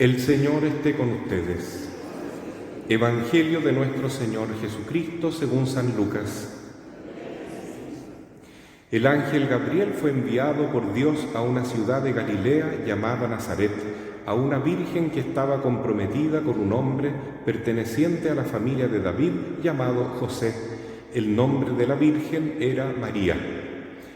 El Señor esté con ustedes. Evangelio de nuestro Señor Jesucristo según San Lucas. El ángel Gabriel fue enviado por Dios a una ciudad de Galilea llamada Nazaret, a una virgen que estaba comprometida con un hombre perteneciente a la familia de David llamado José. El nombre de la virgen era María.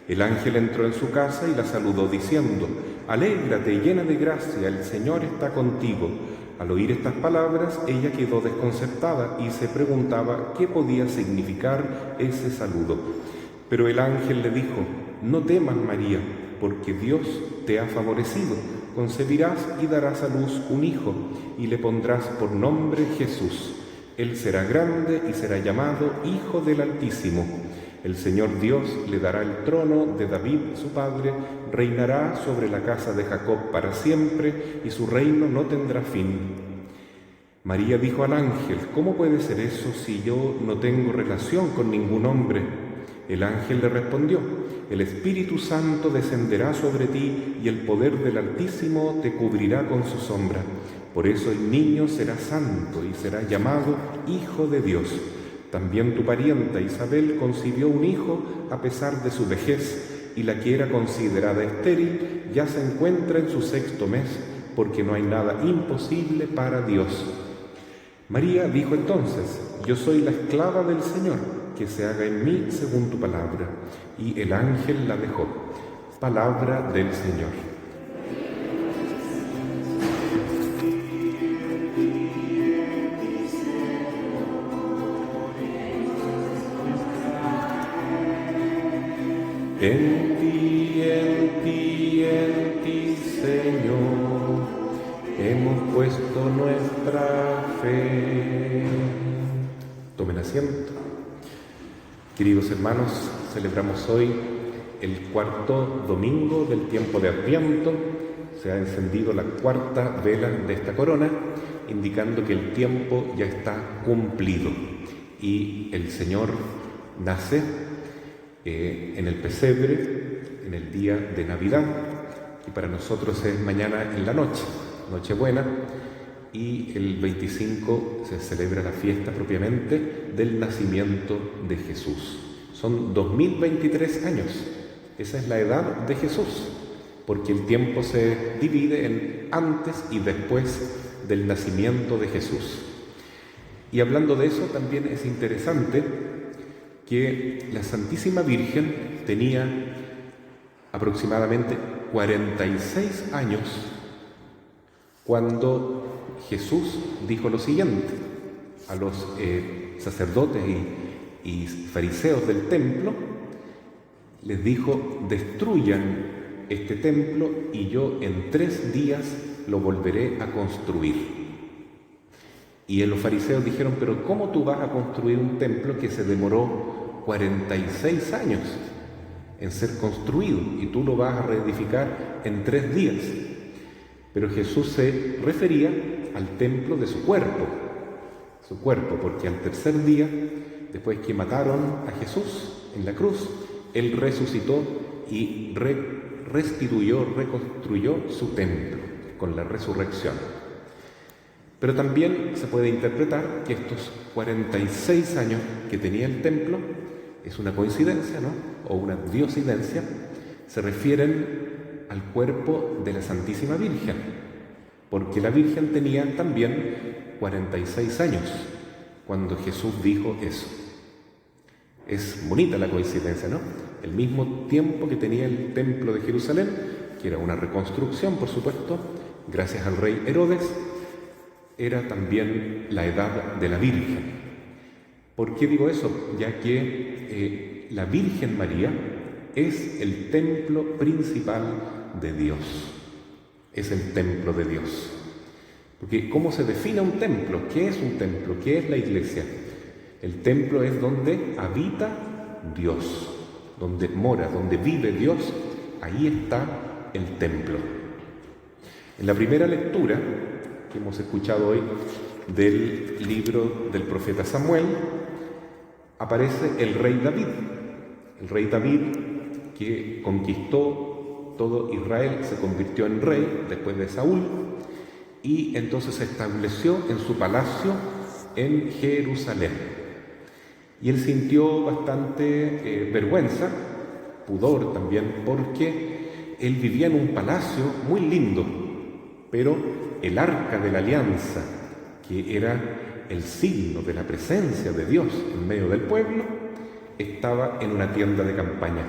El ángel entró en su casa y la saludó diciendo: «Alégrate, llena de gracia, el Señor está contigo». Al oír estas palabras, ella quedó desconcertada y se preguntaba qué podía significar ese saludo. Pero el ángel le dijo: «No temas, María, porque Dios te ha favorecido. Concebirás y darás a luz un hijo, y le pondrás por nombre Jesús. Él será grande y será llamado Hijo del Altísimo. El Señor Dios le dará el trono de David, su padre, reinará sobre la casa de Jacob para siempre, y su reino no tendrá fin». María dijo al ángel: «¿Cómo puede ser eso si yo no tengo relación con ningún hombre?» El ángel le respondió: «El Espíritu Santo descenderá sobre ti, y el poder del Altísimo te cubrirá con su sombra. Por eso el niño será santo y será llamado Hijo de Dios. También tu parienta Isabel concibió un hijo a pesar de su vejez, y la que era considerada estéril ya se encuentra en su 6º mes, porque no hay nada imposible para Dios». María dijo entonces: «Yo soy la esclava del Señor, que se haga en mí según tu palabra». Y el ángel la dejó. Palabra del Señor. En ti, Señor, hemos puesto nuestra fe. Tomen asiento. Queridos hermanos, celebramos hoy el 4º domingo del tiempo de Adviento. Se ha encendido la 4ª vela de esta corona, indicando que el tiempo ya está cumplido y el Señor nace en el pesebre, en el día de Navidad, y para nosotros es mañana en la noche, Nochebuena, y el 25 se celebra la fiesta propiamente del nacimiento de Jesús. Son 2023 años, esa es la edad de Jesús, porque el tiempo se divide en antes y después del nacimiento de Jesús. Y hablando de eso, también es interesante que la Santísima Virgen tenía aproximadamente 46 años cuando Jesús dijo lo siguiente a los sacerdotes y fariseos del templo. Les dijo: «Destruyan este templo y yo en 3 días lo volveré a construir». Y los fariseos dijeron: «¿Pero cómo tú vas a construir un templo que se demoró 46 años en ser construido y tú lo vas a reedificar en 3 días? Pero Jesús se refería al templo de su cuerpo, porque al 3er día, después que mataron a Jesús en la cruz, Él resucitó y reconstruyó su templo con la resurrección. Pero también se puede interpretar que estos 46 años que tenía el templo es una coincidencia, ¿no? O una diosidencia, se refieren al cuerpo de la Santísima Virgen, porque la Virgen tenía también 46 años cuando Jesús dijo eso. Es bonita la coincidencia, ¿no? El mismo tiempo que tenía el templo de Jerusalén, que era una reconstrucción, por supuesto, gracias al rey Herodes, era también la edad de la Virgen. ¿Por qué digo eso? Ya que la Virgen María es el templo principal de Dios. Es el templo de Dios. Porque ¿cómo se define un templo? ¿Qué es un templo? ¿Qué es la iglesia? El templo es donde habita Dios, donde mora, donde vive Dios. Ahí está el templo. En la primera lectura que hemos escuchado hoy del libro del profeta Samuel, aparece el rey David. El rey David, que conquistó todo Israel, se convirtió en rey después de Saúl, y entonces se estableció en su palacio en Jerusalén. Y él sintió bastante vergüenza, pudor también, porque él vivía en un palacio muy lindo, pero el arca de la alianza, que era el signo de la presencia de Dios en medio del pueblo, estaba en una tienda de campaña.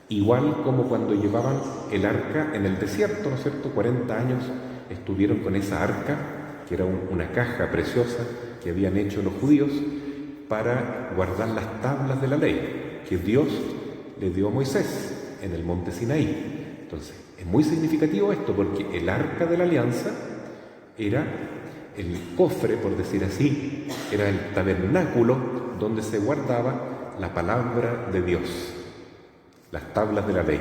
Igual como cuando llevaban el arca en el desierto, ¿no es cierto? 40 años estuvieron con esa arca, que era una caja preciosa que habían hecho los judíos para guardar las tablas de la ley que Dios le dio a Moisés en el monte Sinaí. Entonces, es muy significativo esto, porque el arca de la alianza era el cofre, por decir así, era el tabernáculo donde se guardaba la palabra de Dios, las tablas de la ley.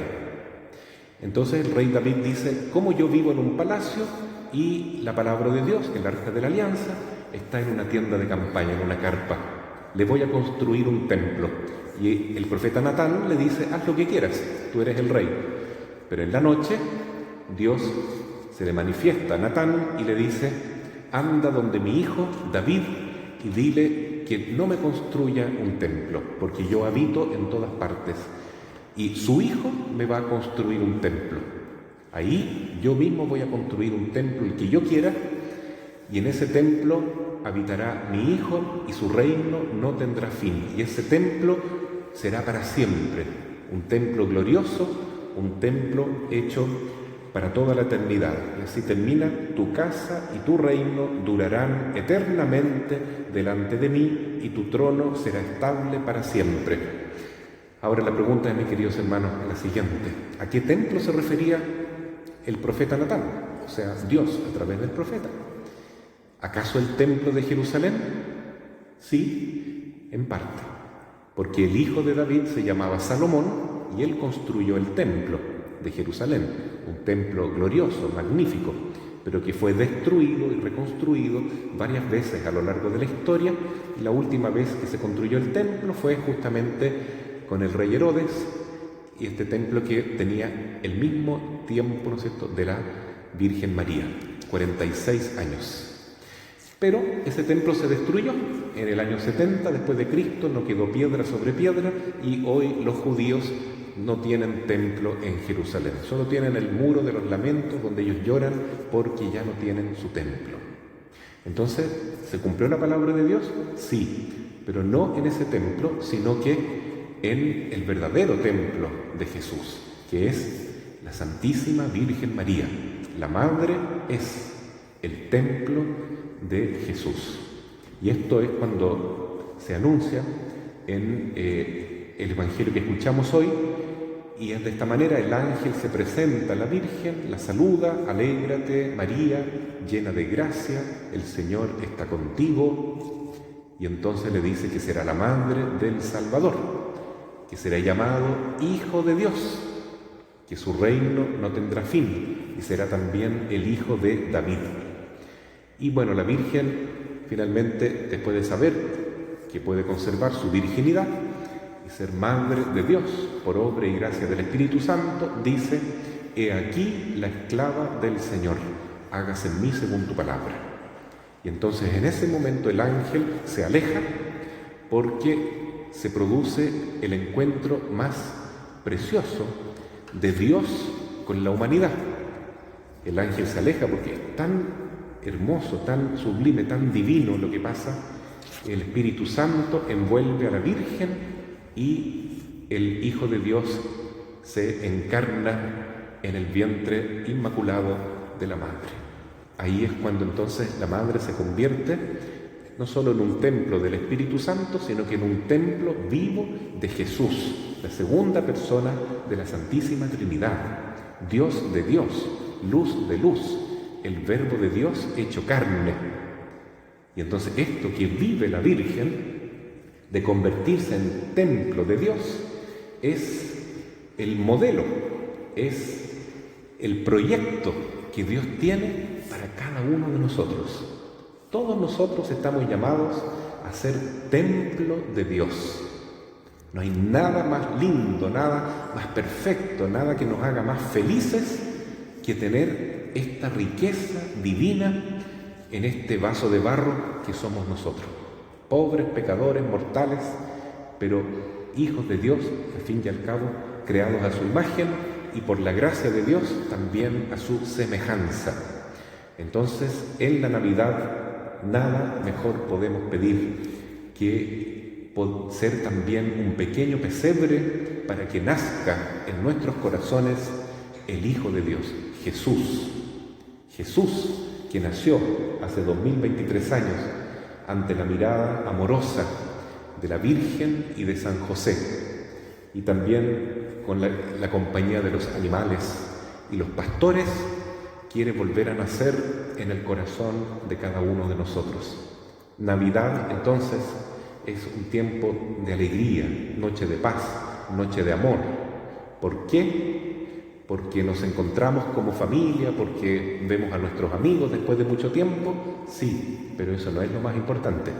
Entonces el rey David dice: ¿cómo yo vivo en un palacio y la palabra de Dios, el arca de la alianza, está en una tienda de campaña, en una carpa? Le voy a construir un templo. Y el profeta Natán le dice: haz lo que quieras, tú eres el rey. Pero en la noche Dios se le manifiesta a Natán y le dice: anda donde mi hijo David y dile que no me construya un templo, porque yo habito en todas partes y su hijo me va a construir un templo. Ahí yo mismo voy a construir un templo, el que yo quiera, y en ese templo habitará mi hijo y su reino no tendrá fin. Y ese templo será para siempre, un templo glorioso, un templo hecho para toda la eternidad. Y así termina: tu casa y tu reino durarán eternamente delante de mí y tu trono será estable para siempre. Ahora la pregunta, mis queridos hermanos, es la siguiente: ¿a qué templo se refería el profeta Natán? O sea, Dios a través del profeta. ¿Acaso el templo de Jerusalén? Sí, en parte, porque el hijo de David se llamaba Salomón y él construyó el templo de Jerusalén, un templo glorioso, magnífico, pero que fue destruido y reconstruido varias veces a lo largo de la historia. Y la última vez que se construyó el templo fue justamente con el rey Herodes, y este templo que tenía el mismo tiempo, ¿no es cierto?, de la Virgen María, 46 años. Pero ese templo se destruyó en el año 70 después de Cristo, no quedó piedra sobre piedra, y hoy los judíos no tienen templo en Jerusalén, solo tienen el muro de los lamentos donde ellos lloran porque ya no tienen su templo. Entonces, ¿se cumplió la palabra de Dios? Sí, pero no en ese templo, sino que en el verdadero templo de Jesús, que es la Santísima Virgen María. La Madre es el templo de Jesús. Y esto es cuando se anuncia en el Evangelio que escuchamos hoy, y de esta manera el ángel se presenta a la Virgen, la saluda: alégrate María, llena de gracia, el Señor está contigo. Y entonces le dice que será la madre del Salvador, que será llamado Hijo de Dios, que su reino no tendrá fin, y será también el hijo de David. Y bueno, la Virgen finalmente, después de saber que puede conservar su virginidad y ser madre de Dios por obra y gracia del Espíritu Santo, dice: he aquí la esclava del Señor, hágase en mí según tu palabra. Y entonces en ese momento el ángel se aleja, porque se produce el encuentro más precioso de Dios con la humanidad. El ángel se aleja porque es tan hermoso, tan sublime, tan divino lo que pasa. El Espíritu Santo envuelve a la Virgen y el Hijo de Dios se encarna en el vientre inmaculado de la Madre. Ahí es cuando entonces la Madre se convierte no solo en un templo del Espíritu Santo, sino que en un templo vivo de Jesús, la segunda persona de la Santísima Trinidad, Dios de Dios, luz de luz, el Verbo de Dios hecho carne. Y entonces esto que vive la Virgen, de convertirse en templo de Dios, es el modelo, es el proyecto que Dios tiene para cada uno de nosotros. Todos nosotros estamos llamados a ser templo de Dios. No hay nada más lindo, nada más perfecto, nada que nos haga más felices que tener esta riqueza divina en este vaso de barro que somos nosotros. Pobres, pecadores, mortales, pero hijos de Dios, al fin y al cabo, creados a su imagen y por la gracia de Dios también a su semejanza. Entonces, en la Navidad, nada mejor podemos pedir que ser también un pequeño pesebre para que nazca en nuestros corazones el Hijo de Dios, Jesús. Jesús, que nació hace 2023 años ante la mirada amorosa de la Virgen y de San José, y también con la compañía de los animales y los pastores, quiere volver a nacer en el corazón de cada uno de nosotros. Navidad, entonces, es un tiempo de alegría, noche de paz, noche de amor. ¿Por qué? Porque nos encontramos como familia, porque vemos a nuestros amigos después de mucho tiempo, sí, pero eso no es lo más importante.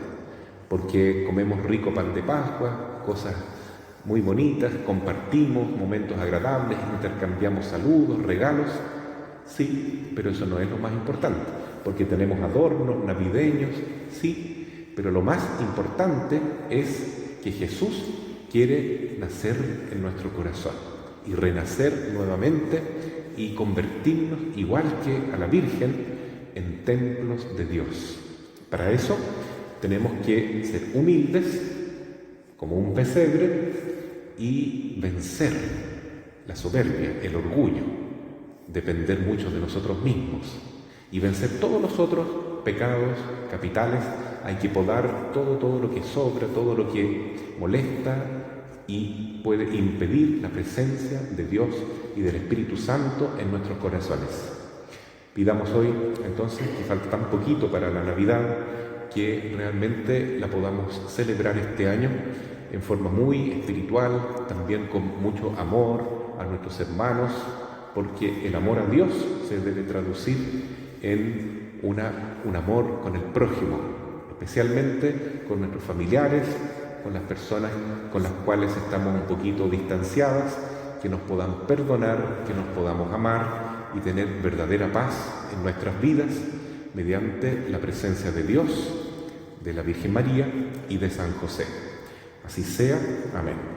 Porque comemos rico pan de Pascua, cosas muy bonitas, compartimos momentos agradables, intercambiamos saludos, regalos, sí, pero eso no es lo más importante, porque tenemos adornos navideños, sí, pero lo más importante es que Jesús quiere nacer en nuestro corazón y renacer nuevamente y convertirnos, igual que a la Virgen, en templos de Dios. Para eso tenemos que ser humildes, como un pesebre, y vencer la soberbia, el orgullo, depender mucho de nosotros mismos y vencer todos los otros pecados capitales. Hay que podar todo lo que sobra, todo lo que molesta y puede impedir la presencia de Dios y del Espíritu Santo en nuestros corazones. Pidamos hoy, entonces, que falta tan poquito para la Navidad, que realmente la podamos celebrar este año en forma muy espiritual, también con mucho amor a nuestros hermanos, porque el amor a Dios se debe traducir en un amor con el prójimo, especialmente con nuestros familiares, con las personas con las cuales estamos un poquito distanciadas, que nos podamos perdonar, que nos podamos amar y tener verdadera paz en nuestras vidas mediante la presencia de Dios, de la Virgen María y de San José. Así sea. Amén.